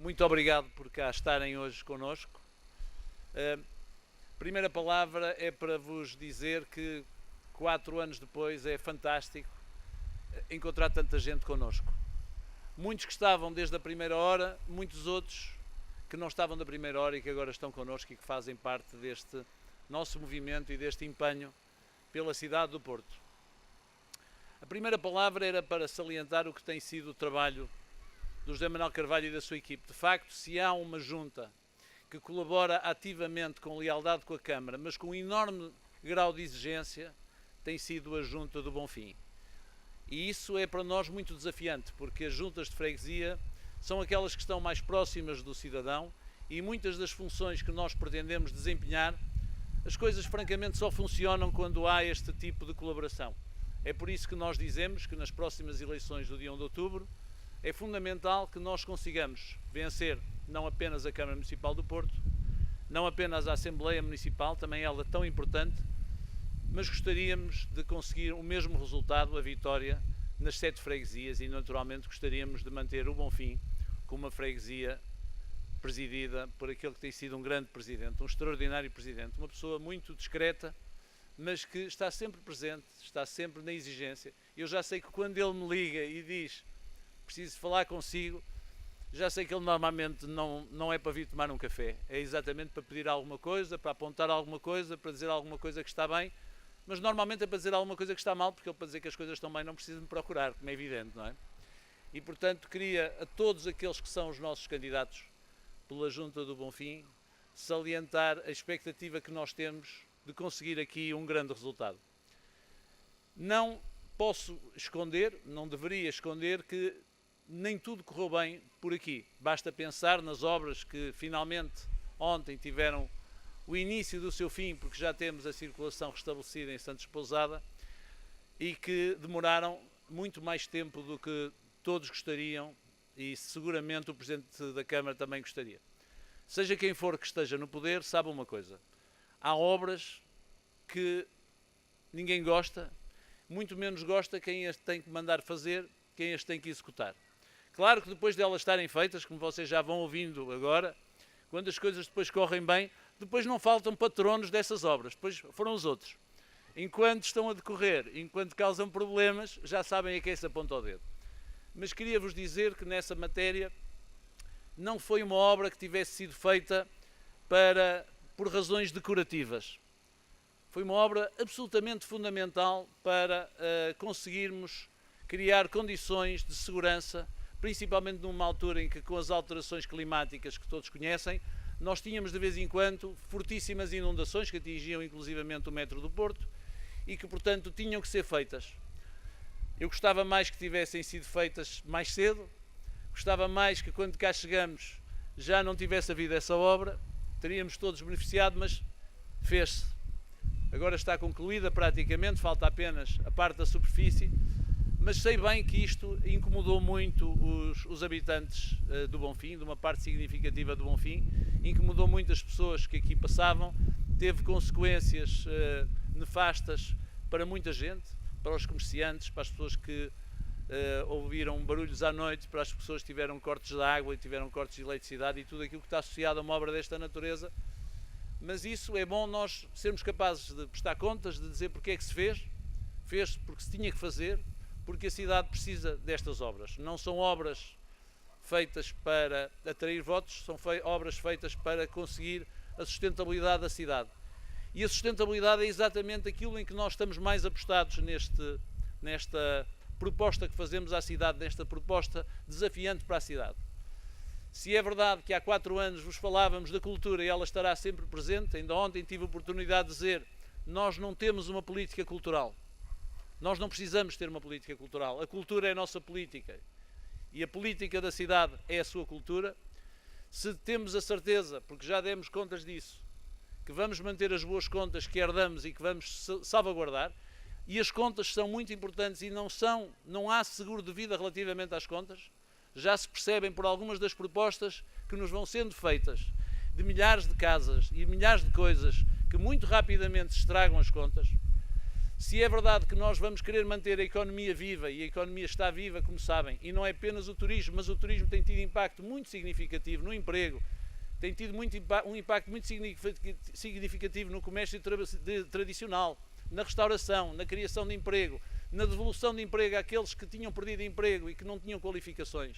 Muito obrigado por cá estarem hoje connosco. A primeira palavra é para vos dizer que 4 anos depois é fantástico encontrar tanta gente connosco. Muitos que estavam desde a primeira hora, muitos outros que não estavam da primeira hora e que agora estão connosco e que fazem parte deste nosso movimento e deste empenho pela cidade do Porto. A primeira palavra era para salientar o que tem sido o trabalho do José Manuel Carvalho e da sua equipe. De facto, se há uma junta que colabora ativamente com lealdade com a Câmara, mas com um enorme grau de exigência, tem sido a Junta do Bonfim. E isso é para nós muito desafiante, porque as juntas de freguesia são aquelas que estão mais próximas do cidadão e muitas das funções que nós pretendemos desempenhar, as coisas francamente só funcionam quando há este tipo de colaboração. É por isso que nós dizemos que nas próximas eleições do dia 1 de outubro é fundamental que nós consigamos vencer não apenas a Câmara Municipal do Porto, não apenas a Assembleia Municipal, também ela tão importante, mas gostaríamos de conseguir o mesmo resultado, a vitória, nas 7 freguesias e naturalmente gostaríamos de manter o Bonfim como uma freguesia presidida por aquele que tem sido um grande presidente, um extraordinário presidente, uma pessoa muito discreta, mas que está sempre presente, está sempre na exigência. Eu já sei que quando ele me liga e diz preciso falar consigo, já sei que ele normalmente não é para vir tomar um café, é exatamente para pedir alguma coisa, para apontar alguma coisa, para dizer alguma coisa que está bem, mas normalmente é para dizer alguma coisa que está mal, porque ele para dizer que as coisas estão bem não precisa me procurar, como é evidente, não é? E portanto queria a todos aqueles que são os nossos candidatos pela Junta do Bonfim salientar a expectativa que nós temos de conseguir aqui um grande resultado. Não posso esconder, não deveria esconder que nem tudo correu bem por aqui. Basta pensar nas obras que finalmente ontem tiveram o início do seu fim, porque já temos a circulação restabelecida em Santos Pousada e que demoraram muito mais tempo do que todos gostariam e seguramente o Presidente da Câmara também gostaria. Seja quem for que esteja no poder, sabe uma coisa, há obras que ninguém gosta, muito menos gosta quem as tem que mandar fazer, quem as tem que executar. Claro que depois de elas estarem feitas, como vocês já vão ouvindo agora, quando as coisas depois correm bem, depois não faltam patronos dessas obras, depois foram os outros. Enquanto estão a decorrer, enquanto causam problemas, já sabem a quem se aponta o dedo. Mas queria-vos dizer que nessa matéria não foi uma obra que tivesse sido feita por razões decorativas. Foi uma obra absolutamente fundamental para conseguirmos criar condições de segurança, principalmente numa altura em que, com as alterações climáticas que todos conhecem, nós tínhamos de vez em quando fortíssimas inundações que atingiam inclusivamente o metro do Porto e que, portanto, tinham que ser feitas. Eu gostava mais que tivessem sido feitas mais cedo, gostava mais que quando cá chegamos já não tivesse havido essa obra, teríamos todos beneficiado, mas fez-se. Agora está concluída praticamente, falta apenas a parte da superfície, mas sei bem que isto incomodou muito os habitantes do Bonfim, de uma parte significativa do Bonfim, incomodou muitas pessoas que aqui passavam, teve consequências nefastas para muita gente, para os comerciantes, para as pessoas que ouviram barulhos à noite, para as pessoas que tiveram cortes de água e tiveram cortes de eletricidade e tudo aquilo que está associado a uma obra desta natureza. Mas isso é bom nós sermos capazes de prestar contas, de dizer porque é que se fez. Fez-se porque se tinha que fazer, porque a cidade precisa destas obras. Não são obras feitas para atrair votos, são obras feitas para conseguir a sustentabilidade da cidade. E a sustentabilidade é exatamente aquilo em que nós estamos mais apostados nesta proposta que fazemos à cidade, nesta proposta desafiante para a cidade. Se é verdade que há 4 anos vos falávamos da cultura e ela estará sempre presente, ainda ontem tive a oportunidade de dizer, nós não temos uma política cultural. Nós não precisamos ter uma política cultural. A cultura é a nossa política. E a política da cidade é a sua cultura. Se temos a certeza, porque já demos contas disso, que vamos manter as boas contas que herdamos e que vamos salvaguardar, e as contas são muito importantes e não há seguro de vida relativamente às contas, já se percebem por algumas das propostas que nos vão sendo feitas, de milhares de casas e milhares de coisas que muito rapidamente se estragam as contas. Se é verdade que nós vamos querer manter a economia viva, e a economia está viva, como sabem, e não é apenas o turismo, mas o turismo tem tido impacto muito significativo no emprego, tem tido um impacto muito significativo no comércio tradicional, na restauração, na criação de emprego, na devolução de emprego àqueles que tinham perdido emprego e que não tinham qualificações.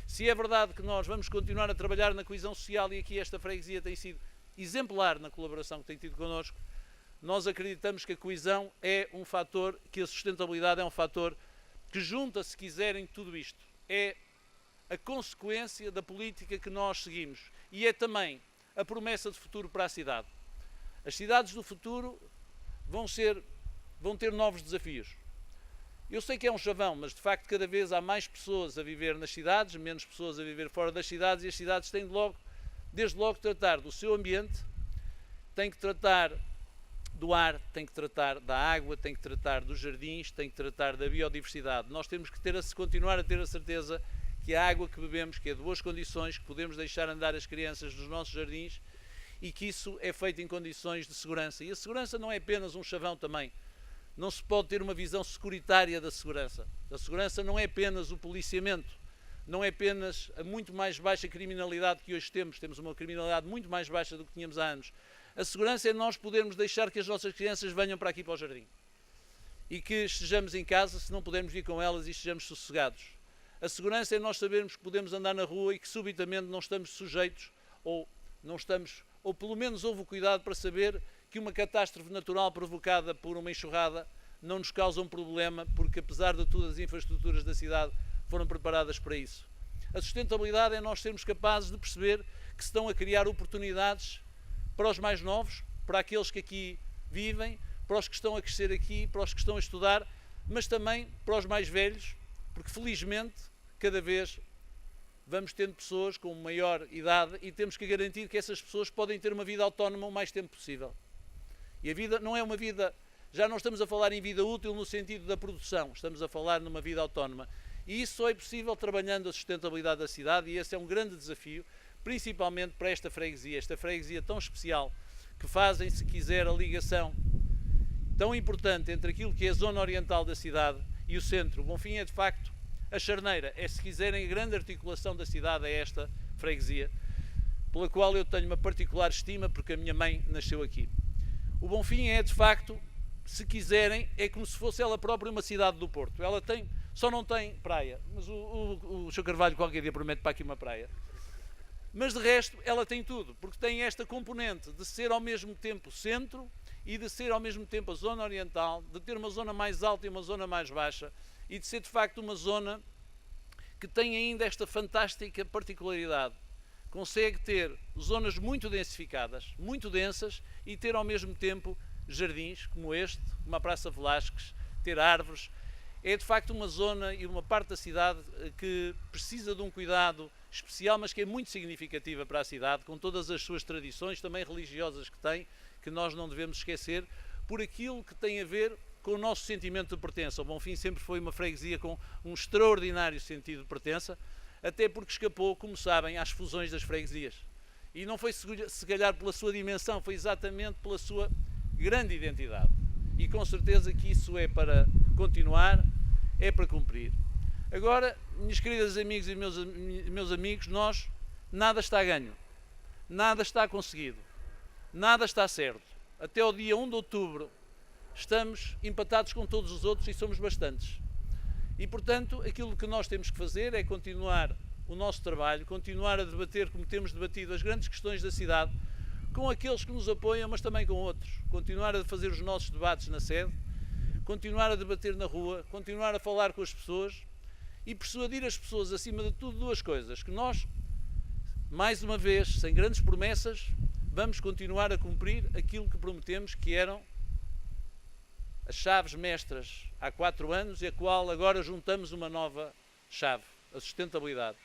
Se é verdade que nós vamos continuar a trabalhar na coesão social, e aqui esta freguesia tem sido exemplar na colaboração que tem tido connosco, nós acreditamos que a coesão é um fator, que a sustentabilidade é um fator que junta, se quiserem, tudo isto. É a consequência da política que nós seguimos e é também a promessa de futuro para a cidade. As cidades do futuro vão ter novos desafios. Eu sei que é um chavão, mas de facto cada vez há mais pessoas a viver nas cidades, menos pessoas a viver fora das cidades, e as cidades têm desde logo tratar do seu ambiente, têm que tratar do ar, tem que tratar da água, tem que tratar dos jardins, tem que tratar da biodiversidade. Nós temos que continuar a ter a certeza que a água que bebemos, que é de boas condições, que podemos deixar andar as crianças nos nossos jardins e que isso é feito em condições de segurança. E a segurança não é apenas um chavão também. Não se pode ter uma visão securitária da segurança. A segurança não é apenas o policiamento, não é apenas a muito mais baixa criminalidade que hoje temos. Temos uma criminalidade muito mais baixa do que tínhamos há anos. A segurança é nós podermos deixar que as nossas crianças venham para aqui para o jardim e que estejamos em casa, se não pudermos vir com elas, e estejamos sossegados. A segurança é nós sabermos que podemos andar na rua e que subitamente não estamos sujeitos ou pelo menos houve o cuidado para saber que uma catástrofe natural provocada por uma enxurrada não nos causa um problema, porque apesar de tudo as infraestruturas da cidade foram preparadas para isso. A sustentabilidade é nós sermos capazes de perceber que se estão a criar oportunidades para os mais novos, para aqueles que aqui vivem, para os que estão a crescer aqui, para os que estão a estudar, mas também para os mais velhos, porque felizmente cada vez vamos tendo pessoas com maior idade e temos que garantir que essas pessoas podem ter uma vida autónoma o mais tempo possível. E a vida não é uma vida, já não estamos a falar em vida útil no sentido da produção, estamos a falar numa vida autónoma. E isso só é possível trabalhando a sustentabilidade da cidade, e esse é um grande desafio, principalmente para esta freguesia tão especial, que fazem, se quiser, a ligação tão importante entre aquilo que é a zona oriental da cidade e o centro. O Bonfim é, de facto, a charneira, é, se quiserem, a grande articulação da cidade, é esta freguesia, pela qual eu tenho uma particular estima, porque a minha mãe nasceu aqui. O Bonfim é, de facto, se quiserem, é como se fosse ela própria uma cidade do Porto. Ela só não tem praia, mas o Sr. Carvalho qualquer dia promete para aqui uma praia. Mas de resto ela tem tudo, porque tem esta componente de ser ao mesmo tempo centro e de ser ao mesmo tempo a zona oriental, de ter uma zona mais alta e uma zona mais baixa, e de ser de facto uma zona que tem ainda esta fantástica particularidade. Consegue ter zonas muito densificadas, muito densas, e ter ao mesmo tempo jardins como este, como a Praça Velásquez, ter árvores. É de facto uma zona e uma parte da cidade que precisa de um cuidado especial, mas que é muito significativa para a cidade, com todas as suas tradições, também religiosas que tem, que nós não devemos esquecer, por aquilo que tem a ver com o nosso sentimento de pertença. O Bonfim sempre foi uma freguesia com um extraordinário sentido de pertença, até porque escapou, como sabem, às fusões das freguesias. E não foi se calhar pela sua dimensão, foi exatamente pela sua grande identidade. E com certeza que isso é para continuar, é para cumprir. Agora, minhas queridas amigas e meus amigos, nada está a ganho, nada está conseguido, nada está certo. Até ao dia 1 de outubro estamos empatados com todos os outros e somos bastantes. E, portanto, aquilo que nós temos que fazer é continuar o nosso trabalho, continuar a debater, como temos debatido, as grandes questões da cidade, com aqueles que nos apoiam, mas também com outros. Continuar a fazer os nossos debates na sede, continuar a debater na rua, continuar a falar com as pessoas e persuadir as pessoas, acima de tudo, duas coisas: que nós, mais uma vez, sem grandes promessas, vamos continuar a cumprir aquilo que prometemos, que eram as chaves mestras há 4 anos e a qual agora juntamos uma nova chave, a sustentabilidade.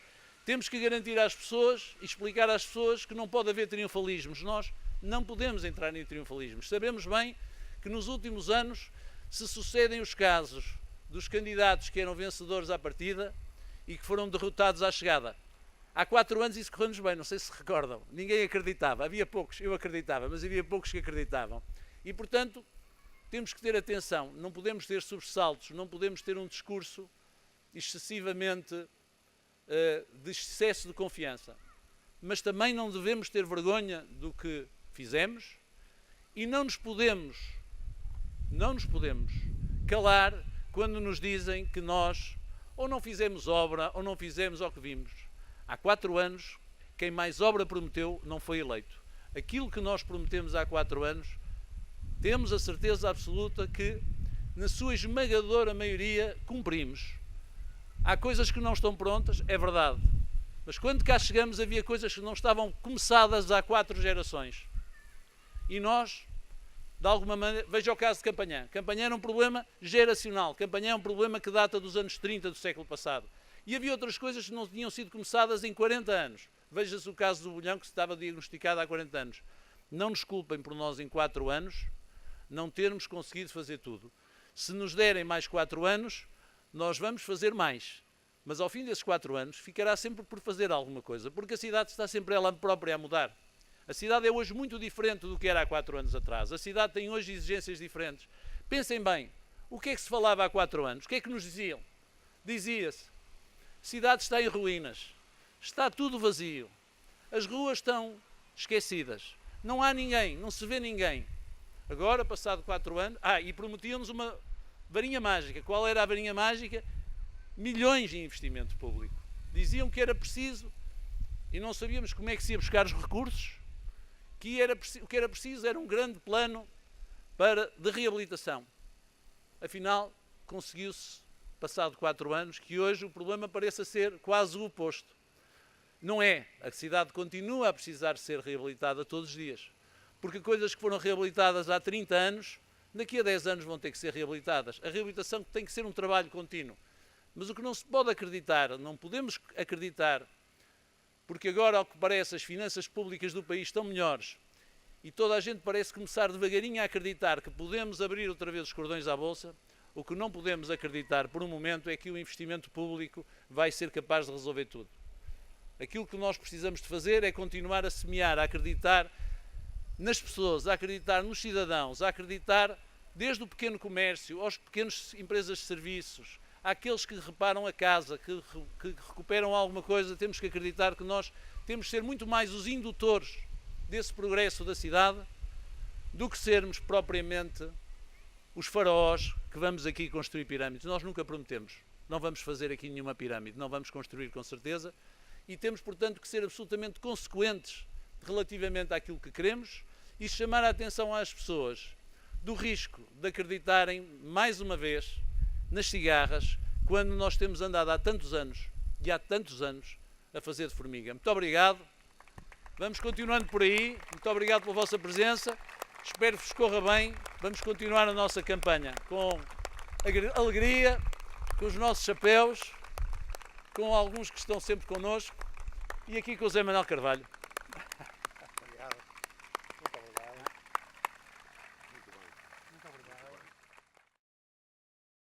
Temos que garantir às pessoas e explicar às pessoas que não pode haver triunfalismos. Nós não podemos entrar em triunfalismos. Sabemos bem que nos últimos anos se sucedem os casos dos candidatos que eram vencedores à partida e que foram derrotados à chegada. Há 4 anos isso correu-nos bem, não sei se recordam. Ninguém acreditava, havia poucos, eu acreditava, mas havia poucos que acreditavam. E, portanto, temos que ter atenção, não podemos ter sobressaltos, não podemos ter um discurso excessivamente de excesso de confiança. Mas também não devemos ter vergonha do que fizemos e não nos podemos calar quando nos dizem que nós ou não fizemos obra ou não fizemos o que vimos. Há 4 anos, quem mais obra prometeu não foi eleito. Aquilo que nós prometemos há 4 anos, temos a certeza absoluta que, na sua esmagadora maioria, cumprimos. Há coisas que não estão prontas, é verdade. Mas quando cá chegamos havia coisas que não estavam começadas há 4 gerações. E nós, de alguma maneira, veja o caso de Campanhã. Campanhã era um problema geracional. Campanhã é um problema que data dos anos 30 do século passado. E havia outras coisas que não tinham sido começadas em 40 anos. Veja-se o caso do Bolhão, que estava diagnosticado há 40 anos. Não nos culpem por nós, em 4 anos, não termos conseguido fazer tudo. Se nos derem mais 4 anos, nós vamos fazer mais. Mas ao fim desses 4 anos, ficará sempre por fazer alguma coisa, porque a cidade está sempre ela própria a mudar. A cidade é hoje muito diferente do que era há 4 anos atrás. A cidade tem hoje exigências diferentes. Pensem bem, o que é que se falava há 4 anos? O que é que nos diziam? Dizia-se, a cidade está em ruínas, está tudo vazio, as ruas estão esquecidas, não há ninguém, não se vê ninguém. Agora, passado 4 anos, e prometiam-nos uma varinha mágica. Qual era a varinha mágica? Milhões de investimento público. Diziam que era preciso, e não sabíamos como é que se ia buscar os recursos, o que era preciso era um grande plano de reabilitação. Afinal, conseguiu-se, passado 4 anos, que hoje o problema pareça ser quase o oposto. Não é. A cidade continua a precisar ser reabilitada todos os dias. Porque coisas que foram reabilitadas há 30 anos, daqui a 10 anos vão ter que ser reabilitadas. A reabilitação tem que ser um trabalho contínuo. Mas o que não se pode acreditar, não podemos acreditar, porque agora, ao que parece, as finanças públicas do país estão melhores e toda a gente parece começar devagarinho a acreditar que podemos abrir outra vez os cordões à Bolsa. O que não podemos acreditar por um momento é que o investimento público vai ser capaz de resolver tudo. Aquilo que nós precisamos de fazer é continuar a semear, a acreditar nas pessoas, a acreditar nos cidadãos, a acreditar desde o pequeno comércio, aos pequenos empresas de serviços, àqueles que reparam a casa, que recuperam alguma coisa. Temos que acreditar que nós temos de ser muito mais os indutores desse progresso da cidade do que sermos propriamente os faraós que vamos aqui construir pirâmides. Nós nunca prometemos, não vamos fazer aqui nenhuma pirâmide, não vamos construir com certeza, e temos, portanto, que ser absolutamente consequentes relativamente àquilo que queremos e chamar a atenção às pessoas do risco de acreditarem, mais uma vez, nas cigarras, quando nós temos andado há tantos anos a fazer de formiga. Muito obrigado, vamos continuando por aí, muito obrigado pela vossa presença, espero que vos corra bem, vamos continuar a nossa campanha com alegria, com os nossos chapéus, com alguns que estão sempre connosco, e aqui com o Zé Manuel Carvalho.